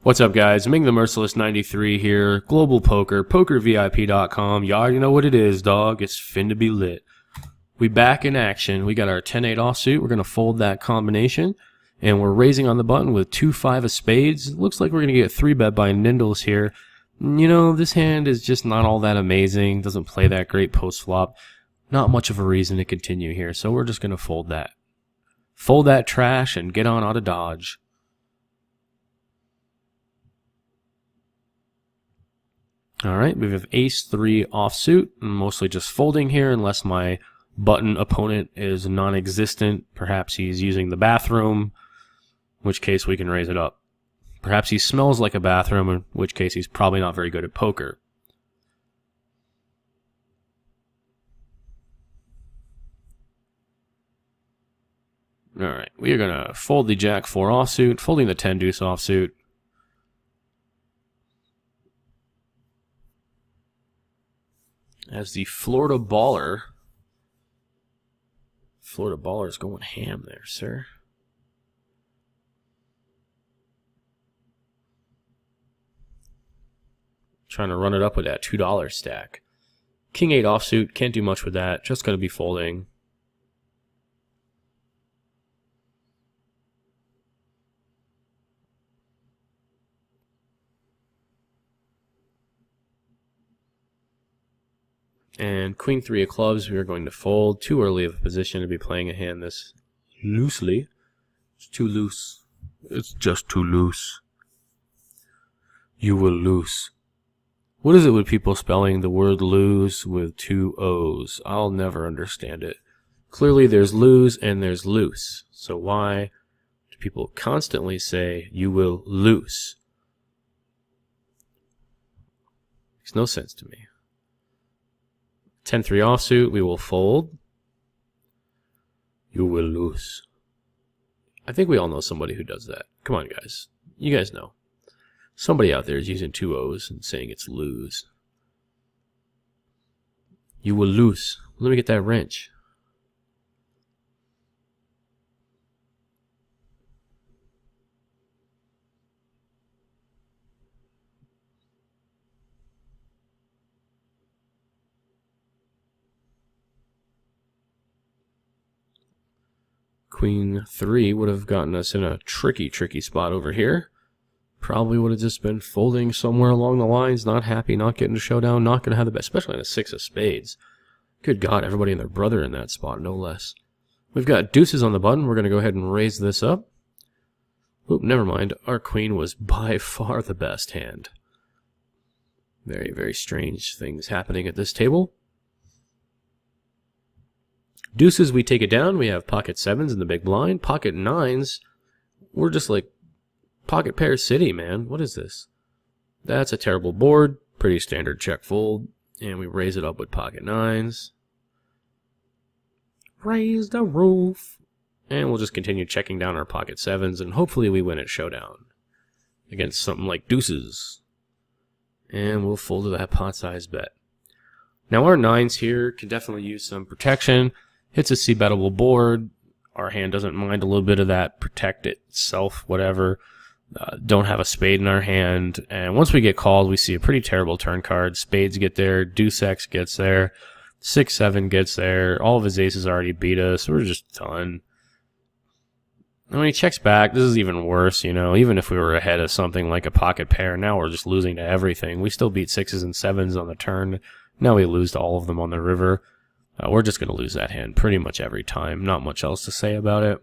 What's up, guys? Ming the Merciless 93 here. Global Poker, PokerVIP.com. You already know what it is, dog. It's finna be lit. We back in action. We got our 10-8 offsuit. We're going to fold that combination. And we're raising on the button with 2-5 of spades. Looks like we're going to get 3-bet by Nindles here. You know, this hand is just not all that amazing. Doesn't play that great post-flop. Not much of a reason to continue here. So we're just going to fold that. Fold that trash and get on out of Dodge. Alright, we have ace-3 offsuit. I'm mostly just folding here unless my button opponent is non-existent. Perhaps he's using the bathroom, in which case we can raise it up. Perhaps he smells like a bathroom, in which case he's probably not very good at poker. Alright, we are going to fold the jack-4 offsuit, folding the 10-deuce offsuit. As the Florida Baller is going ham there, sir. Trying to run it up with that $2 stack. King-8 offsuit, can't do much with that, just going to be folding. And Queen-3 of clubs, we are going to fold. Too early of a position to be playing a hand this loosely. It's too loose. It's just too loose. You will lose. What is it with people spelling the word lose with 2 O's? I'll never understand it. Clearly there's lose and there's loose. So why do people constantly say you will lose? Makes no sense to me. 10-3 offsuit, we will fold. You will lose. I think we all know somebody who does that. Come on, guys. You guys know. Somebody out there is using 2 O's and saying it's lose. You will lose. Let me get that wrench. Queen-3 would have gotten us in a tricky spot over here. Probably would have just been folding somewhere along the lines, not happy, not getting to showdown, not going to have the best, especially in a 6 of spades. Good God, everybody and their brother in that spot, no less. We've got deuces on the button. We're going to go ahead and raise this up. Oop, never mind. Our queen was by far the best hand. Very, very strange things happening at this table. Deuces, we take it down. We have pocket 7s in the big blind. Pocket 9s, we're just like pocket pair city, man. What is this? That's a terrible board. Pretty standard check fold. And we raise it up with pocket 9s. Raise the roof. And we'll just continue checking down our pocket 7s. And hopefully we win at showdown against something like deuces. And we'll fold to that pot-sized bet. Now our 9s here can definitely use some protection. It's a c-bettable board. Our hand doesn't mind a little bit of that. Protect itself, whatever. Don't have a spade in our hand. And once we get called, we see a pretty terrible turn card. Spades get there. Deuce X gets there. 6-7 gets there. All of his aces already beat us. We're just done. And when he checks back, this is even worse, you know. Even if we were ahead of something like a pocket pair, now we're just losing to everything. We still beat 6s and 7s on the turn. Now we lose to all of them on the river. We're just going to lose that hand pretty much every time. Not much else to say about it.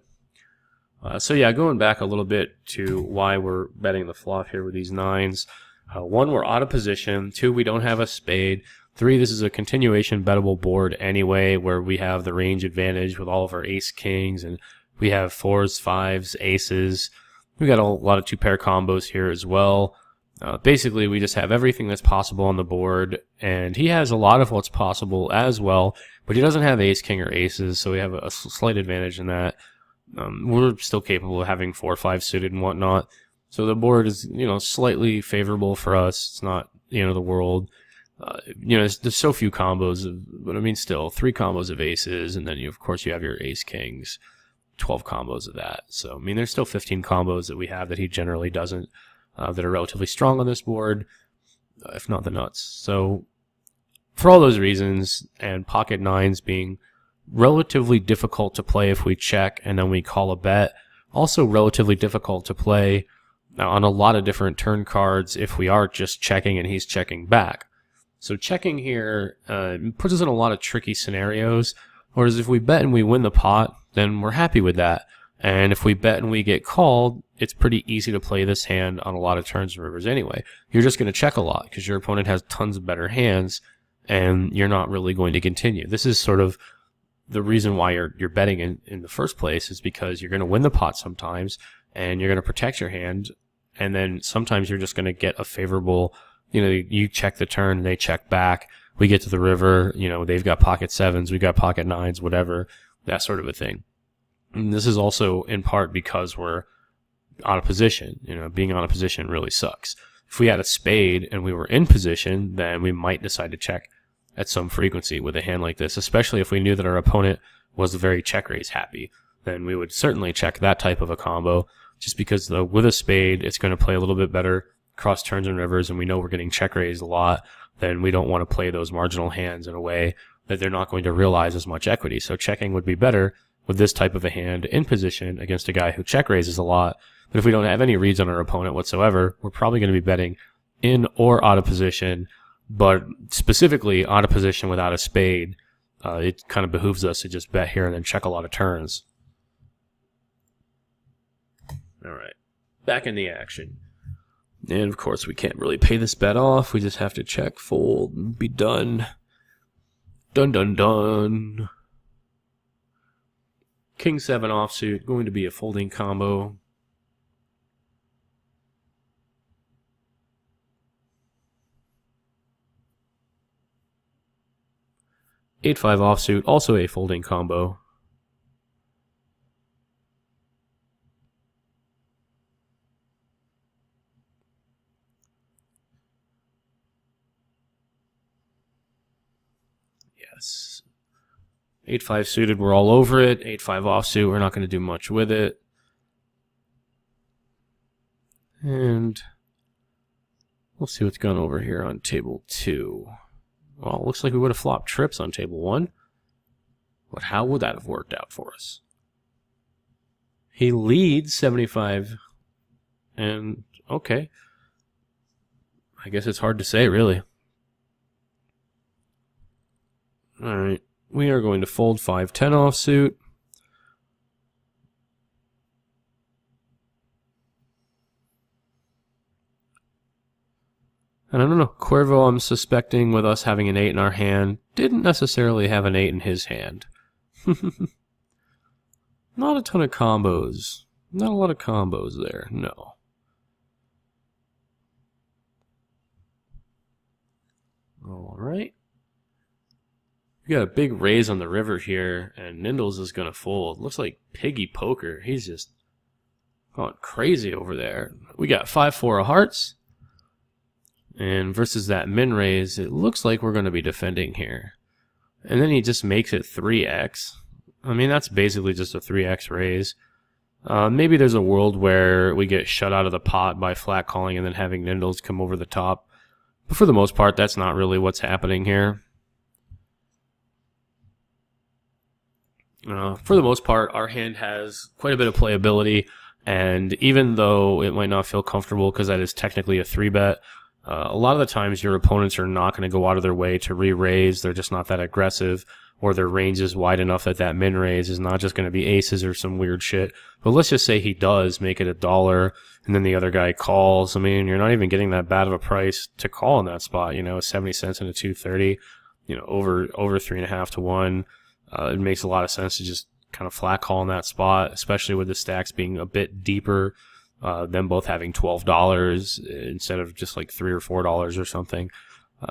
So yeah, going back a little bit to why we're betting the flop here with these 9s. 1, we're out of position. 2, we don't have a spade. 3, this is a continuation bettable board anyway, where we have the range advantage with all of our ace-kings, and we have 4s, 5s, aces. We got a lot of 2-pair combos here as well. Basically, we just have everything that's possible on the board, and he has a lot of what's possible as well, but he doesn't have ace, king, or aces, so we have a slight advantage in that. We're still capable of having 4 or 5 suited and whatnot, so the board is, you know, slightly favorable for us. It's not the end of the world. You know, there's so few combos, but I mean, still, 3 combos of aces, and then, of course, you have your ace-kings, 12 combos of that. So, I mean, there's still 15 combos that we have that he generally doesn't. that are relatively strong on this board, if not the nuts. So for all those reasons, and pocket nines being relatively difficult to play if we check and then we call a bet, also relatively difficult to play on a lot of different turn cards if we are just checking and he's checking back. So checking here puts us in a lot of tricky scenarios, whereas if we bet and we win the pot, then we're happy with that. And if we bet and we get called, it's pretty easy to play this hand on a lot of turns and rivers anyway. You're just going to check a lot because your opponent has tons of better hands and you're not really going to continue. This is sort of the reason why you're betting in the first place, is because you're going to win the pot sometimes and you're going to protect your hand. And then sometimes you're just going to get a favorable, you check the turn, they check back, we get to the river, they've got pocket sevens, we got pocket nines, whatever, that sort of a thing. And this is also in part because we're out of position. Being out of position really sucks. If we had a spade and we were in position, then we might decide to check at some frequency with a hand like this, especially if we knew that our opponent was very check raise happy. Then we would certainly check that type of a combo, just because with a spade, it's going to play a little bit better across turns and rivers, and we know we're getting check raised a lot. Then we don't want to play those marginal hands in a way that they're not going to realize as much equity. So checking would be better with this type of a hand in position against a guy who check raises a lot. But if we don't have any reads on our opponent whatsoever, we're probably going to be betting in or out of position, but specifically out of position without a spade. It kind of behooves us to just bet here and then check a lot of turns. All right, back in the action. And of course, we can't really pay this bet off. We just have to check, fold, and be done. Dun, dun, dun. King 7 offsuit, going to be a folding combo. Eight 5 offsuit, also a folding combo. Yes. 8-5 suited, we're all over it. 8-5 offsuit, we're not going to do much with it. And we'll see what's gone over here on table 2. Well, it looks like we would have flopped trips on table 1. But how would that have worked out for us? He leads 75. And, okay. I guess it's hard to say, really. Alright. We are going to fold 5-10 offsuit. And I don't know, Cuervo, I'm suspecting with us having an 8 in our hand, didn't necessarily have an 8 in his hand. Not a ton of combos. Not a lot of combos there, no. Alright. We got a big raise on the river here, and Nindles is going to fold. Looks like Piggy Poker. He's just going crazy over there. We got 5-4 of hearts. And versus that min raise, it looks like we're going to be defending here. And then he just makes it 3x. I mean, that's basically just a 3x raise. Maybe there's a world where we get shut out of the pot by flat calling and then having Nindles come over the top. But for the most part, that's not really what's happening here. For the most part, our hand has quite a bit of playability, and even though it might not feel comfortable because that is technically a 3-bet, a lot of the times your opponents are not going to go out of their way to re-raise. They're just not that aggressive, or their range is wide enough that that min-raise is not just going to be aces or some weird shit. But let's just say he does make it $1, and then the other guy calls. I mean, you're not even getting that bad of a price to call in that spot, 70 cents into 230, over 3.5 to 1. It makes a lot of sense to just kind of flat call in that spot, especially with the stacks being a bit deeper, them both having $12 instead of just like $3 or $4 or something.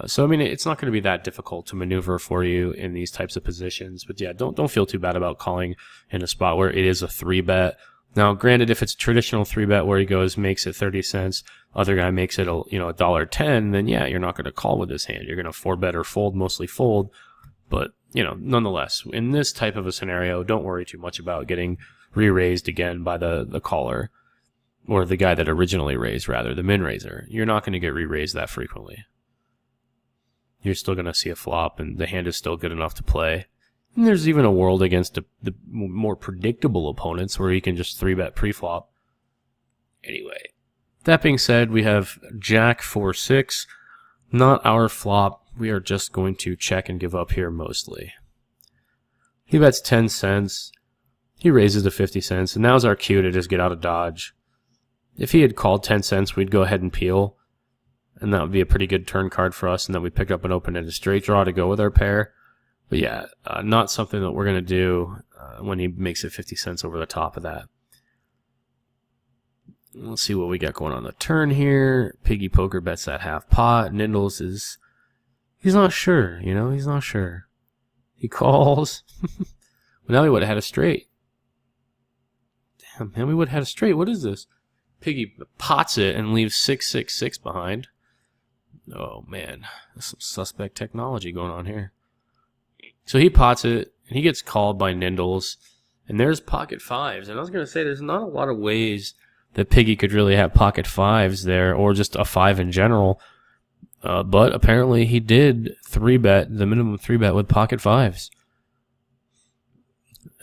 So I mean, it's not going to be that difficult to maneuver for you in these types of positions. But yeah, don't feel too bad about calling in a spot where it is a 3-bet. Now, granted, if it's a traditional 3-bet where he makes it 30 cents, other guy makes it $1.10, then yeah, you're not going to call with this hand. You're going to 4-bet or fold, mostly fold. But nonetheless, in this type of a scenario, don't worry too much about getting re-raised again by the caller. or the guy that originally raised, rather, the min raiser, you're not going to get re-raised that frequently. You're still going to see a flop, and the hand is still good enough to play. And there's even a world against the more predictable opponents where you can just 3-bet pre-flop. Anyway, that being said, we have Jack 4-6. Not our flop. We are just going to check and give up here mostly. He bets 10 cents. He raises to 50 cents. And now's our cue to just get out of dodge. If he had called 10 cents, we'd go ahead and peel. And that would be a pretty good turn card for us. And then we pick up an open-ended straight draw to go with our pair. But yeah, not something that we're going to do when he makes it 50 cents over the top of that. Let's see what we got going on the turn here. Piggy Poker bets that half pot. Nindles is... he's not sure, you know? He's not sure. He calls. Well, now we would have had a straight. Damn, man, we would have had a straight. What is this? Piggy pots it and leaves 666 behind. Oh, man. There's some suspect technology going on here. So he pots it, and he gets called by Nindles. And there's pocket fives. And I was going to say, there's not a lot of ways that Piggy could really have pocket fives there, or just a 5 in general. But apparently he did 3-bet, the minimum 3-bet with pocket fives.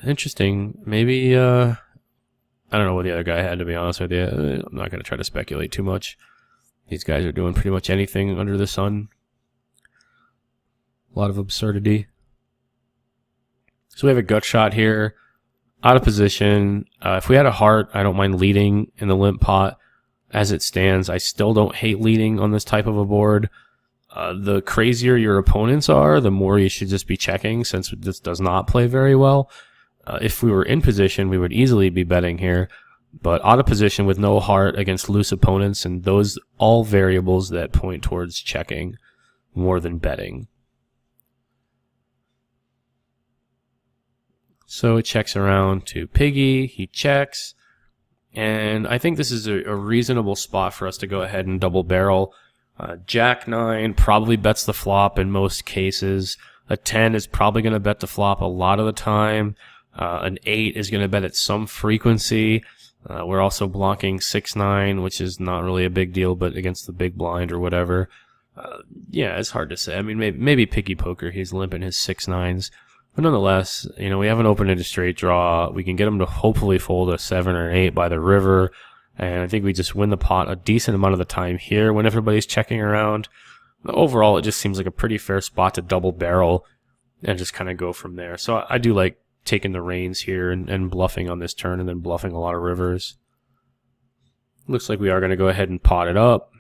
Interesting. Maybe, I don't know what the other guy had, to be honest with you. I'm not going to try to speculate too much. These guys are doing pretty much anything under the sun. A lot of absurdity. So we have a gut shot here. Out of position. If we had a heart, I don't mind leading in the limp pot. As it stands, I still don't hate leading on this type of a board. The crazier your opponents are, the more you should just be checking, since this does not play very well. If we were in position, we would easily be betting here. But out of position with no heart against loose opponents, and those all variables that point towards checking more than betting. So it checks around to Piggy. He checks. And I think this is a reasonable spot for us to go ahead and double barrel. Jack 9 probably bets the flop in most cases. A 10 is probably going to bet the flop a lot of the time. An 8 is going to bet at some frequency. We're also blocking 6-9, which is not really a big deal, but against the big blind or whatever. Yeah, it's hard to say. I mean, maybe Piggy Poker, he's limping his 6-9s. But nonetheless, you know, we have an open-ended straight draw. We can get him to hopefully fold a 7 or 8 by the river. And I think we just win the pot a decent amount of the time here when everybody's checking around. Overall, it just seems like a pretty fair spot to double barrel and just kind of go from there. So I do like taking the reins here and bluffing on this turn and then bluffing a lot of rivers. Looks like we are going to go ahead and pot it up.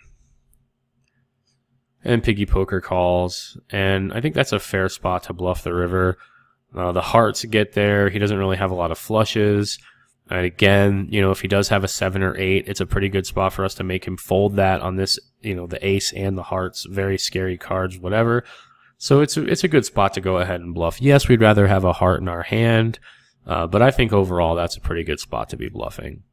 And Piggy Poker calls. And I think that's a fair spot to bluff the river. The hearts get there. He doesn't really have a lot of flushes. And again, you know, if he does have a 7 or 8, it's a pretty good spot for us to make him fold that on this, you know, the ace and the hearts. Very scary cards, whatever. So it's a good spot to go ahead and bluff. Yes, we'd rather have a heart in our hand, but I think overall that's a pretty good spot to be bluffing.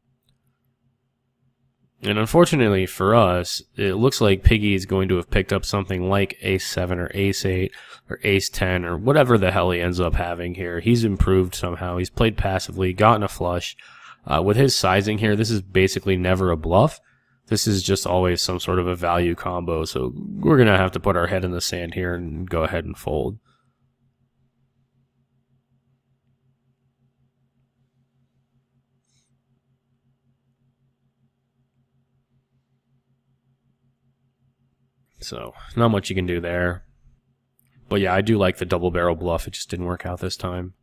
And unfortunately for us, it looks like Piggy is going to have picked up something like ace 7 or ace 8 or ace 10 or whatever the hell he ends up having here. He's improved somehow. He's played passively, gotten a flush. With his sizing here, this is basically never a bluff. This is just always some sort of a value combo. So we're going to have to put our head in the sand here and go ahead and fold. So, not much you can do there. But yeah, I do like the double barrel bluff. It just didn't work out this time.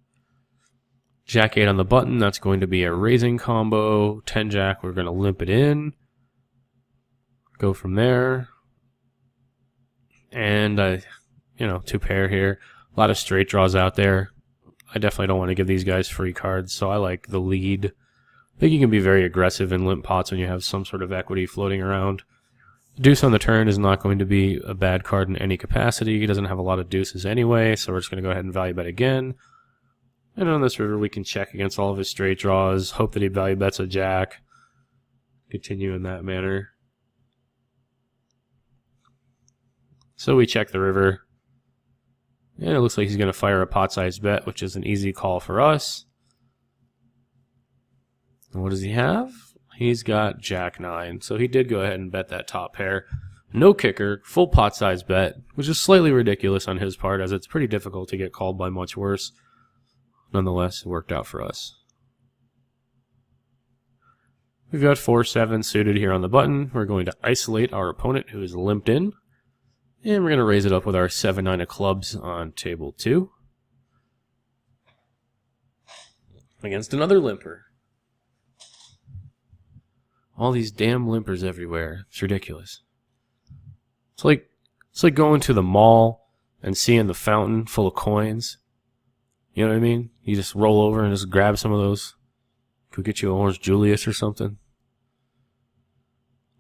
Jack 8 on the button. That's going to be a raising combo. 10 Jack, we're going to limp it in. Go from there. And, you know, 2 pair here. A lot of straight draws out there. I definitely don't want to give these guys free cards, so I like the lead. I think you can be very aggressive in limp pots when you have some sort of equity floating around. Deuce on the turn is not going to be a bad card in any capacity. He doesn't have a lot of deuces anyway, so we're just going to go ahead and value bet again. And on this river, we can check against all of his straight draws, hope that he value bets a jack. Continue in that manner. So we check the river. And it looks like he's going to fire a pot-sized bet, which is an easy call for us. And what does he have? He's got Jack 9, so he did go ahead and bet that top pair. No kicker, full pot size bet, which is slightly ridiculous on his part, as it's pretty difficult to get called by much worse. Nonetheless, it worked out for us. We've got 4-7 suited here on the button. We're going to isolate our opponent who is limped in. And we're going to raise it up with our 7-9 of clubs on table 2. Against another limper. All these damn limpers everywhere. It's ridiculous. It's like going to the mall and seeing the fountain full of coins. You know what I mean? You just roll over and just grab some of those. Could get you an Orange Julius or something.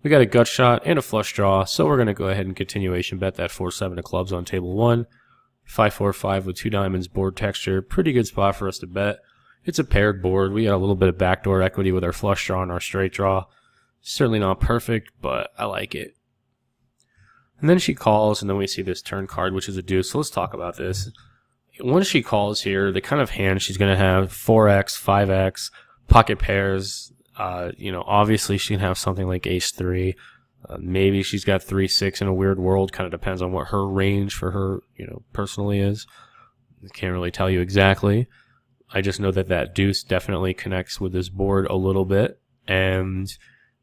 We got a gut shot and a flush draw, so we're going to go ahead and continuation bet that 4-7 of clubs on table 1. 5-4-5 with 2 diamonds board texture. Pretty good spot for us to bet. It's a paired board. We got a little bit of backdoor equity with our flush draw and our straight draw. Certainly not perfect, but I like it. And then she calls, and then we see this turn card, which is a deuce. So let's talk about this. Once she calls here, the kind of hand she's going to have 4x, 5x, pocket pairs. Obviously she can have something like ace-3. Maybe she's got 3-6 in a weird world. Kind of depends on what her range for her, personally is. I can't really tell you exactly. I just know that deuce definitely connects with this board a little bit, and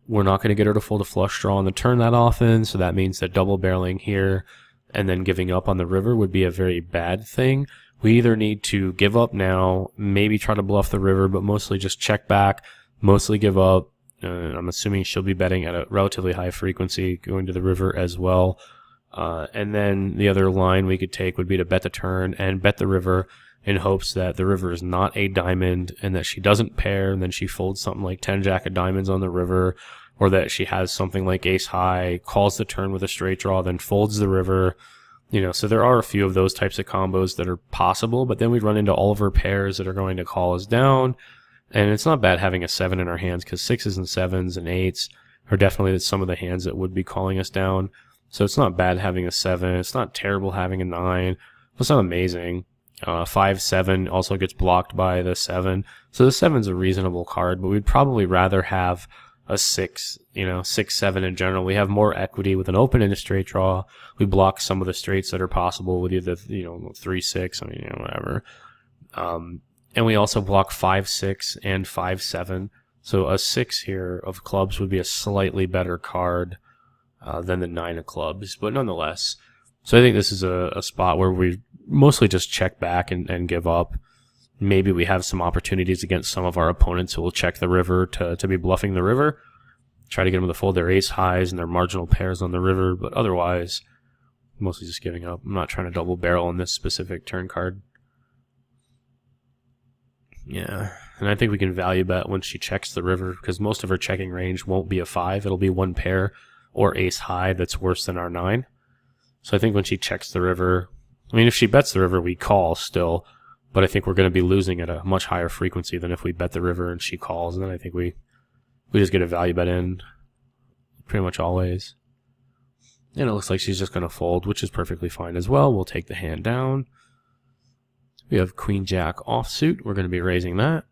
we're not going to get her to fold a flush draw on the turn that often, so that means that double barreling here and then giving up on the river would be a very bad thing. We either need to give up now, maybe try to bluff the river, but mostly just check back, mostly give up. I'm assuming she'll be betting at a relatively high frequency going to the river as well. And then the other line we could take would be to bet the turn and bet the river in hopes that the river is not a diamond and that she doesn't pair, and then she folds something like 10 jack of diamonds on the river, or that she has something like ace high, calls the turn with a straight draw, then folds the river. So there are a few of those types of combos that are possible, but then we run into all of her pairs that are going to call us down. And it's not bad having a 7 in our hands, because 6s and 7s and 8s are definitely some of the hands that would be calling us down. So it's not bad having a 7. It's not terrible having a 9. It's not amazing. 5-7 also gets blocked by the 7. So the 7's a reasonable card, but we'd probably rather have a 6, 6-7 in general. We have more equity with an open and a straight draw. We block some of the straights that are possible with either, 3-6, whatever. And we also block 5-6 and 5-7. So a 6 here of clubs would be a slightly better card than the 9 of clubs, but nonetheless. So I think this is a spot where we mostly just check back and give up. Maybe we have some opportunities against some of our opponents who will check the river to be bluffing the river. Try to get them to fold their ace highs and their marginal pairs on the river, but otherwise, mostly just giving up. I'm not trying to double barrel on this specific turn card. Yeah, and I think we can value bet when she checks the river, because most of her checking range won't be a 5. It'll be one pair or ace high that's worse than our 9. So I think when she checks the river, if she bets the river, we call still, but I think we're going to be losing at a much higher frequency than if we bet the river and she calls, and then I think we just get a value bet in pretty much always. And it looks like she's just going to fold, which is perfectly fine as well. We'll take the hand down. We have Queen Jack offsuit. We're going to be raising that.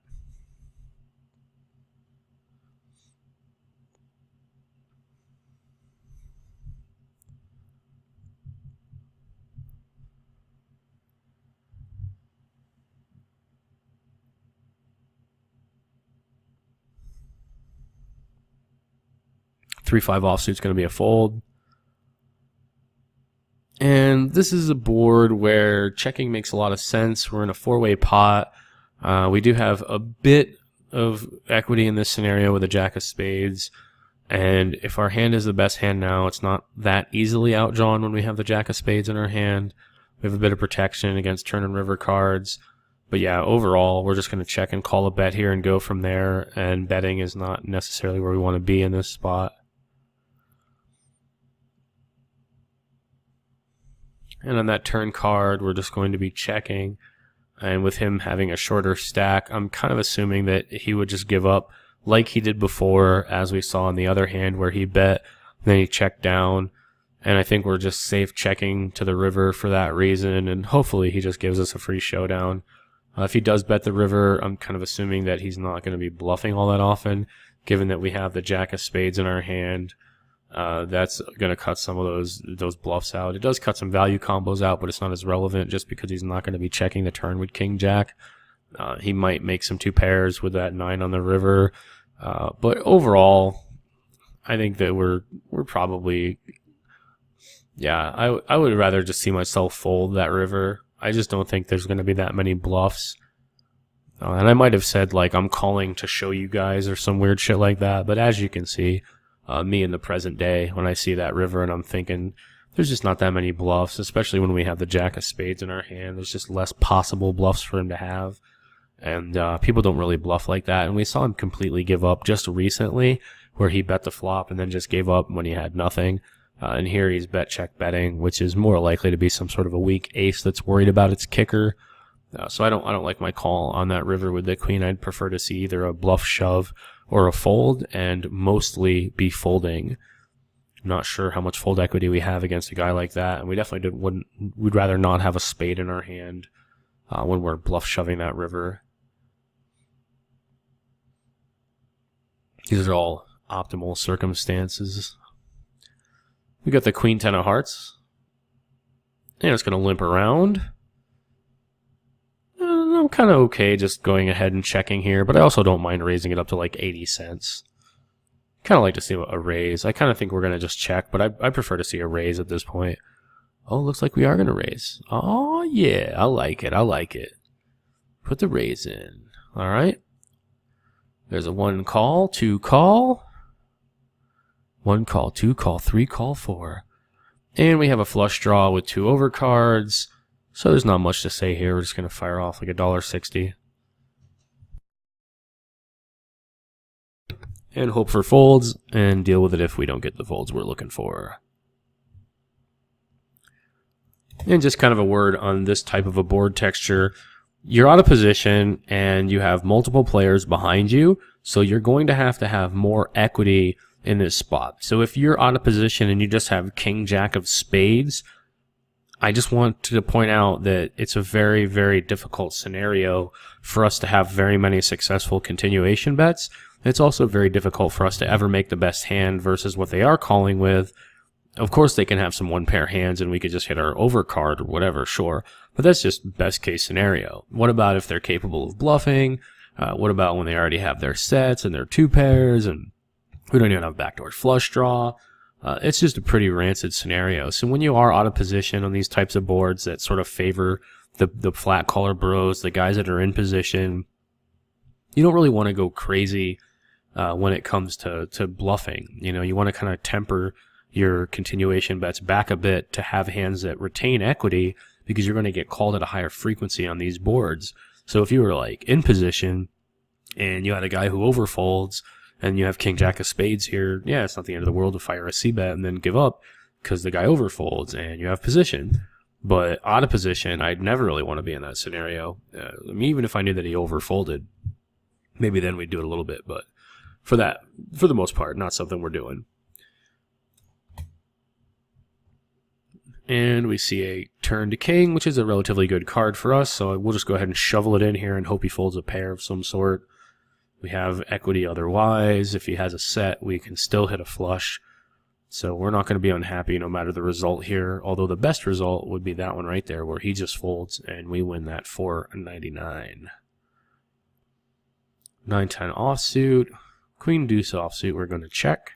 Three-five offsuit's going to be a fold. And this is a board where checking makes a lot of sense. We're in a 4-way pot. We do have a bit of equity in this scenario with a jack of spades. And if our hand is the best hand now, it's not that easily outdrawn when we have the jack of spades in our hand. We have a bit of protection against turn and river cards. But yeah, overall, we're just going to check and call a bet here and go from there. And betting is not necessarily where we want to be in this spot. And on that turn card, we're just going to be checking. And with him having a shorter stack, I'm kind of assuming that he would just give up like he did before, as we saw in the other hand where he bet, then he checked down. And I think we're just safe checking to the river for that reason. And hopefully he just gives us a free showdown. If he does bet the river, I'm kind of assuming that he's not going to be bluffing all that often. given that we have the jack of spades in our hand. That's going to cut some of those bluffs out. It does cut some value combos out, but it's not as relevant just because he's not going to be checking the turn with king jack. He might make some 2 pairs with that 9 on the river. But overall, I think that we're probably, yeah, I would rather just see myself fold that river. I just don't think there's going to be that many bluffs. And I might have said, like, I'm calling to show you guys or some weird shit like that. But as you can see, me in the present day, when I see that river and I'm thinking, there's just not that many bluffs, especially when we have the jack of spades in our hand. There's just less possible bluffs for him to have. And people don't really bluff like that. And we saw him completely give up just recently, where he bet the flop and then just gave up when he had nothing. And here he's bet check betting, which is more likely to be some sort of a weak ace that's worried about its kicker. So I don't like my call on that river with the queen. I'd prefer to see either a bluff shove or a fold, and mostly be folding. I'm not sure how much fold equity we have against a guy like that, and we definitely we'd rather not have a spade in our hand when we're bluff shoving that river. These are all optimal circumstances. We got the queen 10 of hearts, and it's going to limp around. I'm kind of okay just going ahead and checking here, but I also don't mind raising it up to like 80 cents. Kind of like to see a raise. I kind of think we're going to just check, but I prefer to see a raise at this point. Oh, looks like we are going to raise. Oh, yeah, I like it. I like it. Put the raise in. All right. There's a 1 call, 2 call. 1 call, 2 call, 3 call, 4. And we have a flush draw with 2 overcards. So there's not much to say here. We're just going to fire off like $1.60. And hope for folds, and deal with it if we don't get the folds we're looking for. And just kind of a word on this type of a board texture. You're out of position, and you have multiple players behind you, so you're going to have more equity in this spot. So if you're out of position and you just have king jack of spades, I just want to point out that it's a very, very difficult scenario for us to have very many successful continuation bets. It's also very difficult for us to ever make the best hand versus what they are calling with. Of course, they can have some 1-pair hands and we could just hit our overcard or whatever, sure. But that's just best case scenario. What about if they're capable of bluffing? What about when they already have their sets and their 2 pairs and we don't even have backdoor flush draw? It's just a pretty rancid scenario. So when you are out of position on these types of boards that sort of favor the flat caller bros, the guys that are in position, you don't really want to go crazy when it comes to bluffing. You know, you want to kind of temper your continuation bets back a bit to have hands that retain equity, because you're going to get called at a higher frequency on these boards. So if you were like in position and you had a guy who overfolds, and you have king jack of spades here, yeah, it's not the end of the world to fire a c-bet and then give up because the guy overfolds and you have position. But out of position, I'd never really want to be in that scenario. I mean, even if I knew that he overfolded, maybe then we'd do it a little bit. But for the most part, not something we're doing. And we see a turn to king, which is a relatively good card for us. So we'll just go ahead and shovel it in here and hope he folds a pair of some sort. We have equity otherwise. If he has a set, we can still hit a flush. So we're not going to be unhappy no matter the result here. Although the best result would be that one right there where he just folds and we win that $4.99. 9-10 offsuit. Queen deuce offsuit, we're going to check.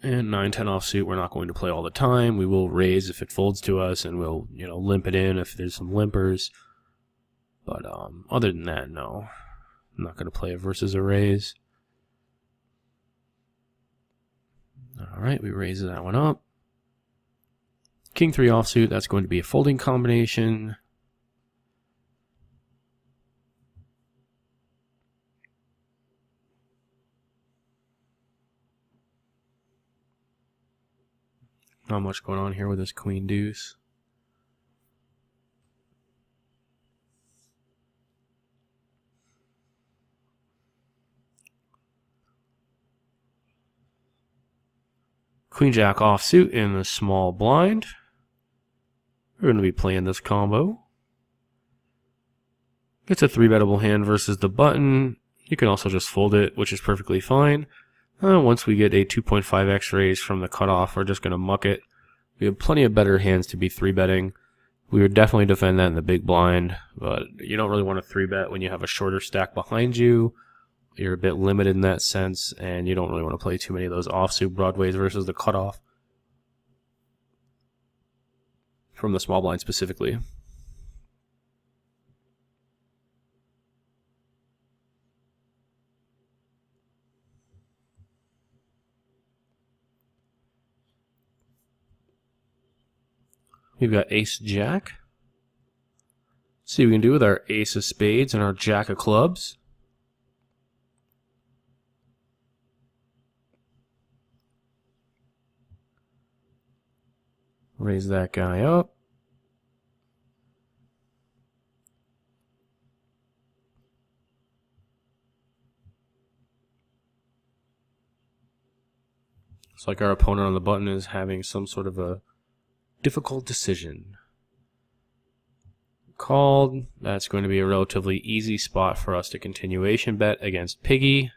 And 9-10 offsuit, we're not going to play all the time. We will raise if it folds to us, and we'll, limp it in if there's some limpers. But other than that, no. I'm not going to play it versus a raise. All right, we raise that one up. King 3 offsuit, that's going to be a folding combination. Not much going on here with this queen deuce. Queen jack offsuit in the small blind. We're going to be playing this combo. It's a 3-bettable hand versus the button. You can also just fold it, which is perfectly fine. Once we get a 2.5x raise from the cutoff, we're just going to muck it. We have plenty of better hands to be 3-betting. We would definitely defend that in the big blind, but you don't really want to 3-bet when you have a shorter stack behind you. You're a bit limited in that sense, and you don't really want to play too many of those offsuit broadways versus the cutoff. From the small blind specifically. We've got ace jack. See what we can do with our ace of spades and our jack of clubs. Raise that guy up. Looks like our opponent on the button is having some sort of a difficult decision. Called. That's going to be a relatively easy spot for us to continuation bet against Piggy.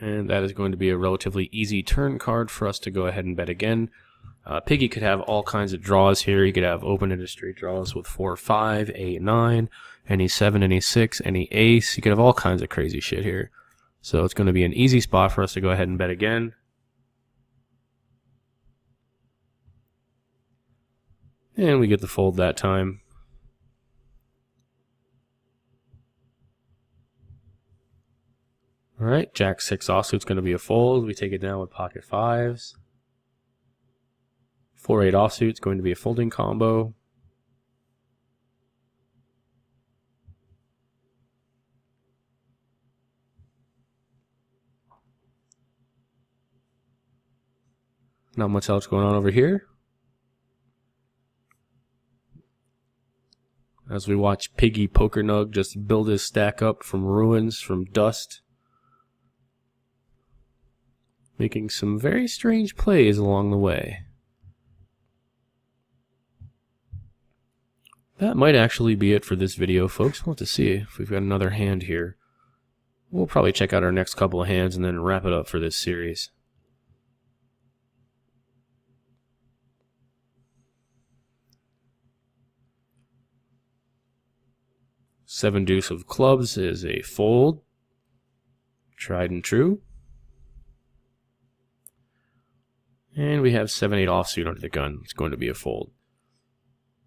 And that is going to be a relatively easy turn card for us to go ahead and bet again. Piggy could have all kinds of draws here. He could have open-ended straight draws with 4-5, 8-9, any 7, any 6, any ace. He could have all kinds of crazy shit here. So it's going to be an easy spot for us to go ahead and bet again. And we get the fold that time. Alright, Jack 6 offsuit's going to be a fold. We take it down with pocket 5s. 4-8 offsuit's going to be a folding combo. Not much else going on over here. As we watch Piggy Pokernug just build his stack up from ruins, from dust. Making some very strange plays along the way. That might actually be it for this video, folks. We'll have to see if we've got another hand here. We'll probably check out our next couple of hands and then wrap it up for this series. Seven deuce of clubs is a fold. Tried and true. And we have 7-8 offsuit under the gun. It's going to be a fold.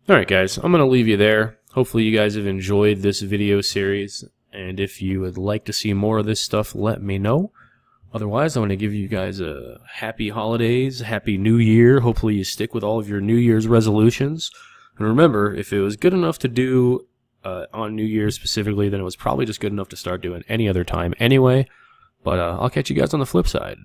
Alright guys, I'm going to leave you there. Hopefully you guys have enjoyed this video series. And if you would like to see more of this stuff, let me know. Otherwise, I want to give you guys a happy holidays, happy new year. Hopefully you stick with all of your New Year's resolutions. And remember, if it was good enough to do on New Year's specifically, then it was probably just good enough to start doing any other time anyway. But I'll catch you guys on the flip side.